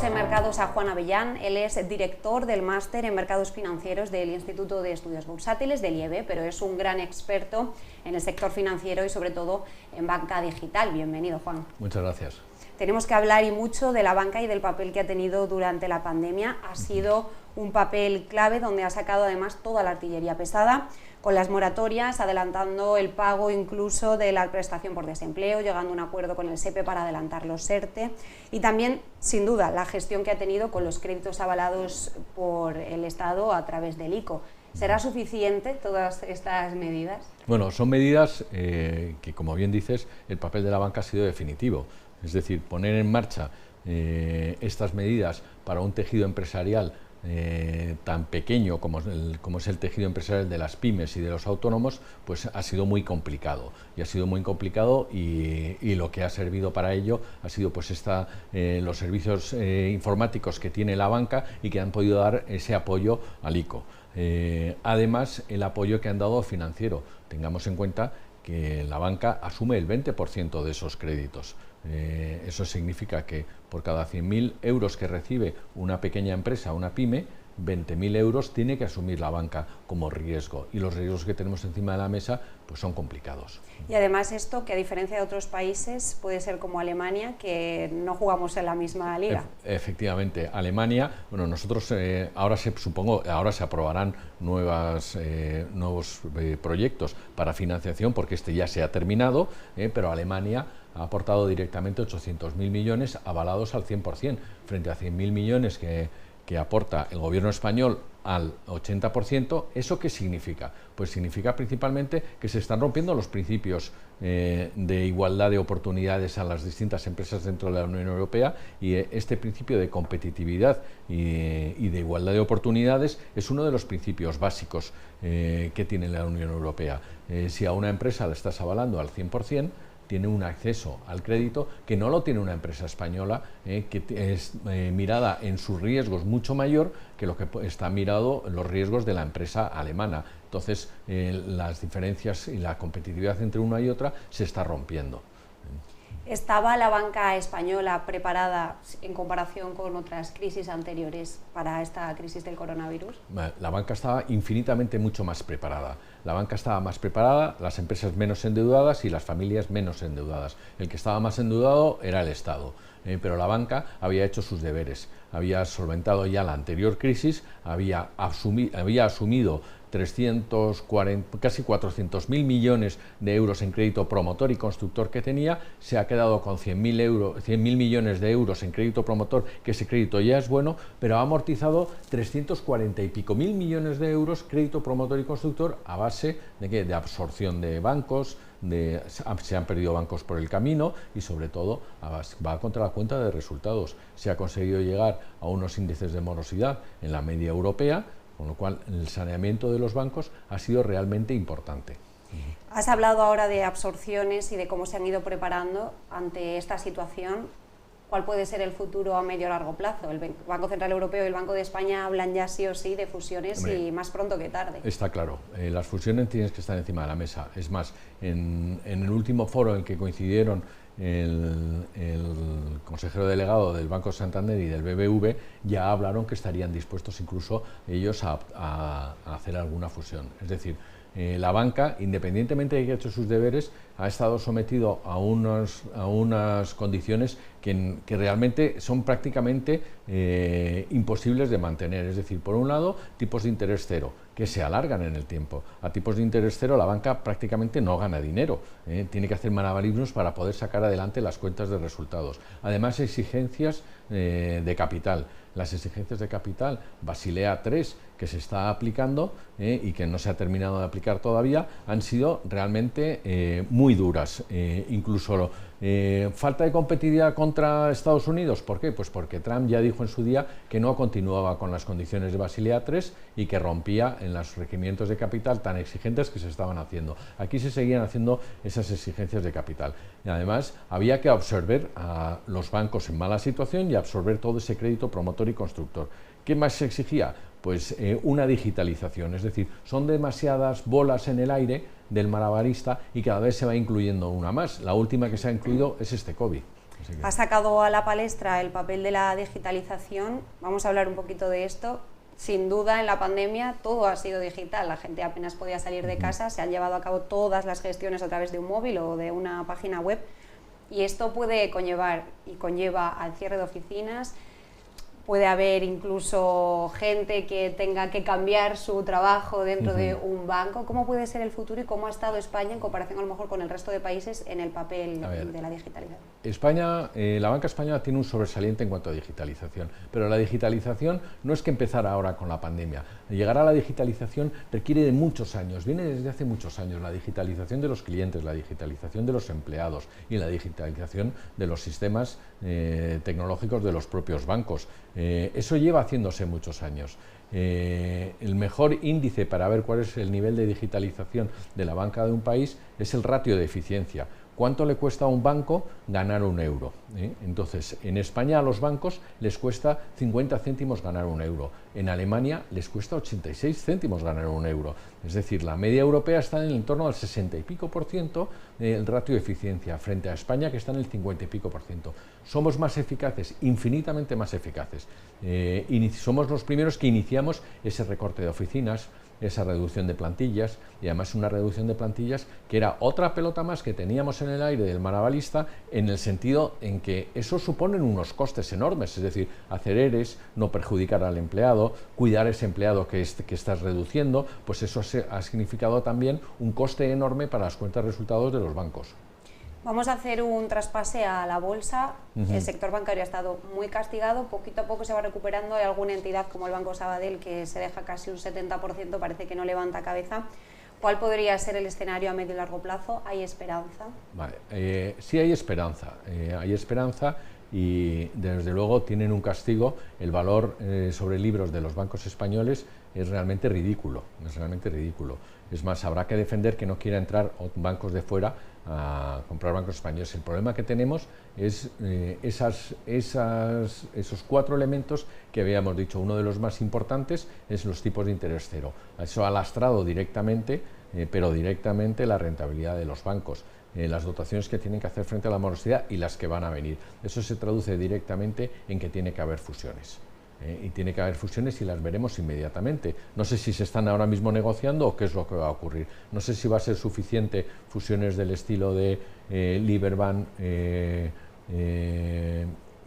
Tenemos en Mercados a Juan Avellán. Él es director del máster en Mercados Financieros del Instituto de Estudios Bursátiles del IEB, pero es un gran experto en el sector financiero y sobre todo en banca digital. Bienvenido, Juan. Muchas gracias. Tenemos que hablar y mucho de la banca y del papel que ha tenido durante la pandemia. Ha sido un papel clave donde ha sacado además toda la artillería pesada, con las moratorias, adelantando el pago incluso de la prestación por desempleo, llegando a un acuerdo con el SEPE para adelantar los ERTE, y también, sin duda, la gestión que ha tenido con los créditos avalados por el Estado a través del ICO. ¿Será suficiente todas estas medidas? Bueno, son medidas que, como bien dices, el papel de la banca ha sido definitivo. Es decir, poner en marcha estas medidas para un tejido empresarial tan pequeño como es el tejido empresarial de las pymes y de los autónomos, pues ha sido muy complicado. Y lo que ha servido para ello ha sido pues los servicios informáticos que tiene la banca y que han podido dar ese apoyo al ICO. Además, el apoyo que han dado financiero. Tengamos en cuenta que la banca asume el 20% de esos créditos. Eso significa que por cada 100.000 euros que recibe una pequeña empresa, una pyme, 20.000 euros tiene que asumir la banca como riesgo, y los riesgos que tenemos encima de la mesa pues son complicados. Y además esto, que a diferencia de otros países, puede ser como Alemania, que no jugamos en la misma liga. Efectivamente, Alemania, bueno, nosotros ahora se aprobarán nuevos proyectos para financiación, porque este ya se ha terminado, pero Alemania ha aportado directamente 800.000 millones avalados al 100%, frente a 100.000 millones que aporta el gobierno español al 80%. ¿Eso qué significa? Pues significa principalmente que se están rompiendo los principios de igualdad de oportunidades a las distintas empresas dentro de la Unión Europea, y este principio de competitividad y de igualdad de oportunidades es uno de los principios básicos que tiene la Unión Europea. Si a una empresa la estás avalando al 100%, tiene un acceso al crédito que no lo tiene una empresa española, que es mirada en sus riesgos mucho mayor que lo que está mirado en los riesgos de la empresa alemana. Entonces, las diferencias y la competitividad entre una y otra se está rompiendo. ¿Estaba la banca española preparada en comparación con otras crisis anteriores para esta crisis del coronavirus? La banca estaba infinitamente mucho más preparada. La banca estaba más preparada, las empresas menos endeudadas y las familias menos endeudadas. El que estaba más endeudado era el Estado, pero la banca había hecho sus deberes, había solventado ya la anterior crisis, había asumido casi 400.000 millones de euros en crédito promotor y constructor que tenía, se ha quedado con 100.000 millones de euros en crédito promotor, que ese crédito ya es bueno, pero ha amortizado 340 y pico mil millones de euros crédito promotor y constructor a base de absorción de bancos, se han perdido bancos por el camino, y sobre todo va contra la cuenta de resultados. Se ha conseguido llegar a unos índices de morosidad en la media europea, con lo cual el saneamiento de los bancos ha sido realmente importante. Has hablado ahora de absorciones y de cómo se han ido preparando ante esta situación. ¿Cuál puede ser el futuro a medio o largo plazo? El Banco Central Europeo y el Banco de España hablan ya sí o sí de fusiones. Hombre, y más pronto que tarde. Está claro, las fusiones tienen que estar encima de la mesa. Es más, en el último foro en el que coincidieron el consejero delegado del Banco Santander y del BBV, ya hablaron que estarían dispuestos incluso ellos a hacer alguna fusión. Es decir, la banca, independientemente de que ha hecho sus deberes, ha estado sometido a unas condiciones que realmente son prácticamente imposibles de mantener. Es decir, por un lado, tipos de interés cero, que se alargan en el tiempo. A tipos de interés cero la banca prácticamente no gana dinero, tiene que hacer malabarismos para poder sacar adelante las cuentas de resultados. Además, exigencias de capital. Las exigencias de capital, Basilea III, que se está aplicando y que no se ha terminado de aplicar todavía, han sido realmente muy duras. Incluso falta de competitividad contra Estados Unidos. ¿Por qué? Pues porque Trump ya dijo en su día que no continuaba con las condiciones de Basilea III y que rompía en los requerimientos de capital tan exigentes que se estaban haciendo. Aquí se seguían haciendo esas exigencias de capital. Y además había que absorber a los bancos en mala situación y absorber todo ese crédito promotor y constructor. ¿Qué más se exigía? Pues una digitalización, es decir, son demasiadas bolas en el aire del malabarista y cada vez se va incluyendo una más. La última que se ha incluido es este COVID. Así que... Ha sacado a la palestra el papel de la digitalización. Vamos a hablar un poquito de esto. Sin duda, en la pandemia todo ha sido digital. La gente apenas podía salir de casa, se han llevado a cabo todas las gestiones a través de un móvil o de una página web. Y esto puede conllevar y conlleva al cierre de oficinas. Puede haber incluso gente que tenga que cambiar su trabajo dentro de un banco. ¿Cómo puede ser el futuro y cómo ha estado España en comparación a lo mejor con el resto de países en el papel de la digitalización? España, la banca española tiene un sobresaliente en cuanto a digitalización, pero la digitalización no es que empezara ahora con la pandemia. Llegar a la digitalización requiere de muchos años, viene desde hace muchos años, la digitalización de los clientes, la digitalización de los empleados y la digitalización de los sistemas tecnológicos de los propios bancos. Eso lleva haciéndose muchos años. El mejor índice para ver cuál es el nivel de digitalización de la banca de un país es el ratio de eficiencia. ¿Cuánto le cuesta a un banco ganar un euro? Entonces, en España a los bancos les cuesta 50 céntimos ganar un euro. En Alemania les cuesta 86 céntimos ganar un euro. Es decir, la media europea está en el entorno al 60 y pico por ciento del ratio de eficiencia, frente a España, que está en el 50 y pico por ciento. Somos más eficaces, infinitamente más eficaces. Somos los primeros que iniciamos ese recorte de oficinas, esa reducción de plantillas, y además una reducción de plantillas que era otra pelota más que teníamos en el aire del malabarista, en el sentido en que eso suponen unos costes enormes, es decir, hacer ERES, no perjudicar al empleado, cuidar a ese empleado que estás reduciendo, pues eso ha significado también un coste enorme para las cuentas de resultados de los bancos. Vamos a hacer un traspase a la bolsa. El sector bancario ha estado muy castigado, poquito a poco se va recuperando. Hay alguna entidad como el Banco Sabadell que se deja casi un 70%, parece que no levanta cabeza. ¿Cuál podría ser el escenario a medio y largo plazo? ¿Hay esperanza? Vale, sí hay esperanza y desde luego tienen un castigo. El valor sobre libros de los bancos españoles es realmente ridículo, Es más, habrá que defender que no quiera entrar bancos de fuera a comprar bancos españoles. El problema que tenemos es esos cuatro elementos que habíamos dicho. Uno de los más importantes es los tipos de interés cero. Eso ha lastrado directamente, pero directamente la rentabilidad de los bancos. Las dotaciones que tienen que hacer frente a la morosidad y las que van a venir. Eso se traduce directamente en que tiene que haber fusiones. Y tiene que haber fusiones y las veremos inmediatamente. No sé si se están ahora mismo negociando o qué es lo que va a ocurrir. No sé si va a ser suficiente fusiones del estilo de Liberbank,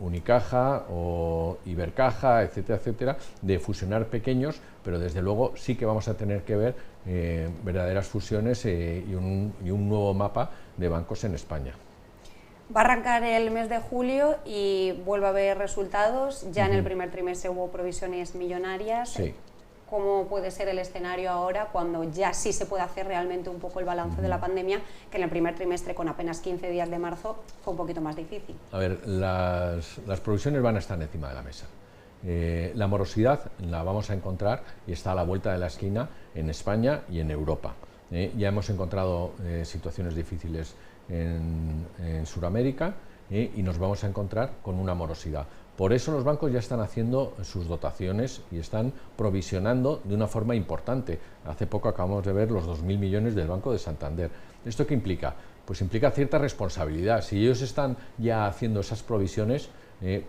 Unicaja o Ibercaja, etcétera, etcétera, de fusionar pequeños, pero desde luego sí que vamos a tener que ver verdaderas fusiones y un nuevo mapa de bancos en España. Va a arrancar el mes de julio y vuelve a haber resultados. Ya en el primer trimestre hubo provisiones millonarias. Sí. ¿Cómo puede ser el escenario ahora cuando ya sí se puede hacer realmente un poco el balance de la pandemia, que en el primer trimestre, con apenas 15 días de marzo, fue un poquito más difícil? A ver, las provisiones van a estar encima de la mesa. La morosidad la vamos a encontrar y está a la vuelta de la esquina en España y en Europa. Ya hemos encontrado situaciones difíciles en Sudamérica y nos vamos a encontrar con una morosidad. Por eso los bancos ya están haciendo sus dotaciones y están provisionando de una forma importante. Hace poco acabamos de ver los 2.000 millones del Banco de Santander. ¿Esto qué implica? Pues implica cierta responsabilidad. Si ellos están ya haciendo esas provisiones,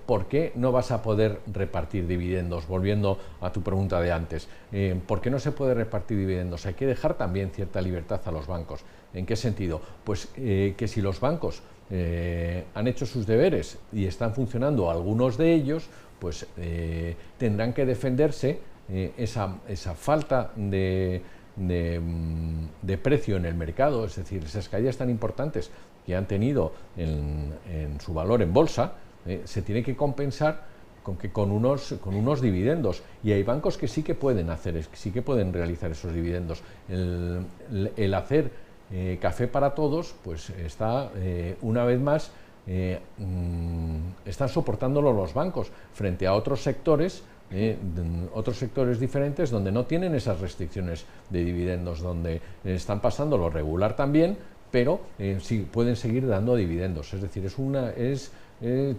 ¿por qué no vas a poder repartir dividendos? Volviendo a tu pregunta de antes, ¿por qué no se puede repartir dividendos? Hay que dejar también cierta libertad a los bancos. ¿En qué sentido? Pues que si los bancos han hecho sus deberes y están funcionando algunos de ellos, pues tendrán que defenderse esa falta de precio en el mercado, es decir, esas caídas tan importantes que han tenido en su valor en bolsa, se tiene que compensar con unos dividendos, y hay bancos que sí que pueden realizar esos dividendos. El hacer café para todos, pues está una vez más están soportándolo los bancos frente a otros sectores diferentes donde no tienen esas restricciones de dividendos, donde están pasando lo regular también, pero sí pueden seguir dando dividendos. Es decir,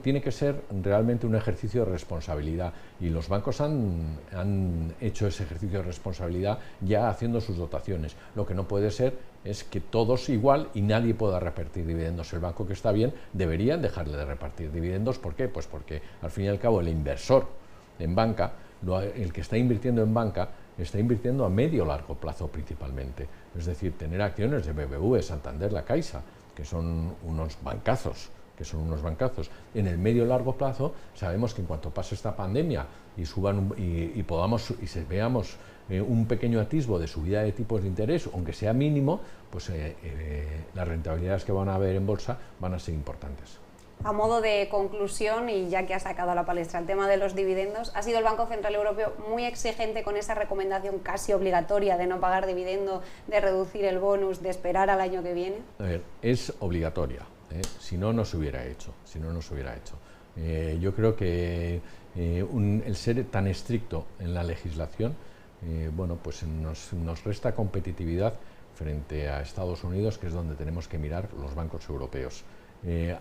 tiene que ser realmente un ejercicio de responsabilidad, y los bancos han hecho ese ejercicio de responsabilidad ya haciendo sus dotaciones. Lo que no puede ser es que todos igual y nadie pueda repartir dividendos. El banco que está bien debería dejarle de repartir dividendos. ¿Por qué? Pues porque al fin y al cabo el inversor en banca, el que está invirtiendo en banca, está invirtiendo a medio o largo plazo principalmente. Es decir, tener acciones de BBV, Santander, La Caixa, que son unos bancazos, en el medio largo plazo. Sabemos que en cuanto pase esta pandemia y veamos un pequeño atisbo de subida de tipos de interés, aunque sea mínimo, pues las rentabilidades que van a haber en bolsa van a ser importantes. A modo de conclusión, y ya que ha sacado a la palestra el tema de los dividendos, ¿ha sido el Banco Central Europeo muy exigente con esa recomendación casi obligatoria de no pagar dividendo, de reducir el bonus, de esperar al año que viene? A ver, es obligatoria, si no, no se hubiera hecho. Yo creo que el ser tan estricto en la legislación, bueno, pues nos resta competitividad frente a Estados Unidos, que es donde tenemos que mirar los bancos europeos.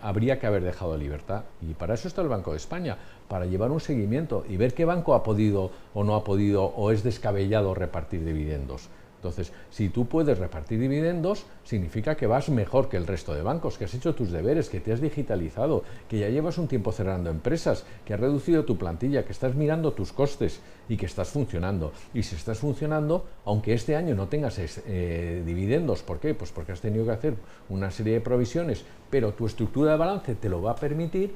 Habría que haber dejado libertad, y para eso está el Banco de España, para llevar un seguimiento y ver qué banco ha podido o no ha podido, o es descabellado repartir dividendos. Entonces, si tú puedes repartir dividendos, significa que vas mejor que el resto de bancos, que has hecho tus deberes, que te has digitalizado, que ya llevas un tiempo cerrando empresas, que has reducido tu plantilla, que estás mirando tus costes y que estás funcionando. Y si estás funcionando, aunque este año no tengas dividendos, ¿por qué? Pues porque has tenido que hacer una serie de provisiones, pero tu estructura de balance te lo va a permitir.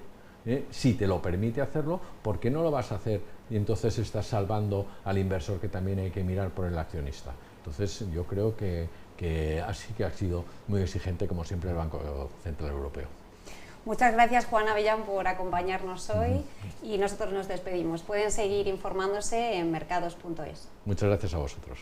Si te lo permite hacerlo, ¿por qué no lo vas a hacer? Y entonces estás salvando al inversor, que también hay que mirar por el accionista. Entonces yo creo que así que ha sido muy exigente, como siempre, el Banco Central Europeo. Muchas gracias, Juan Avellán, por acompañarnos hoy, y nosotros nos despedimos. Pueden seguir informándose en mercados.es. Muchas gracias a vosotros.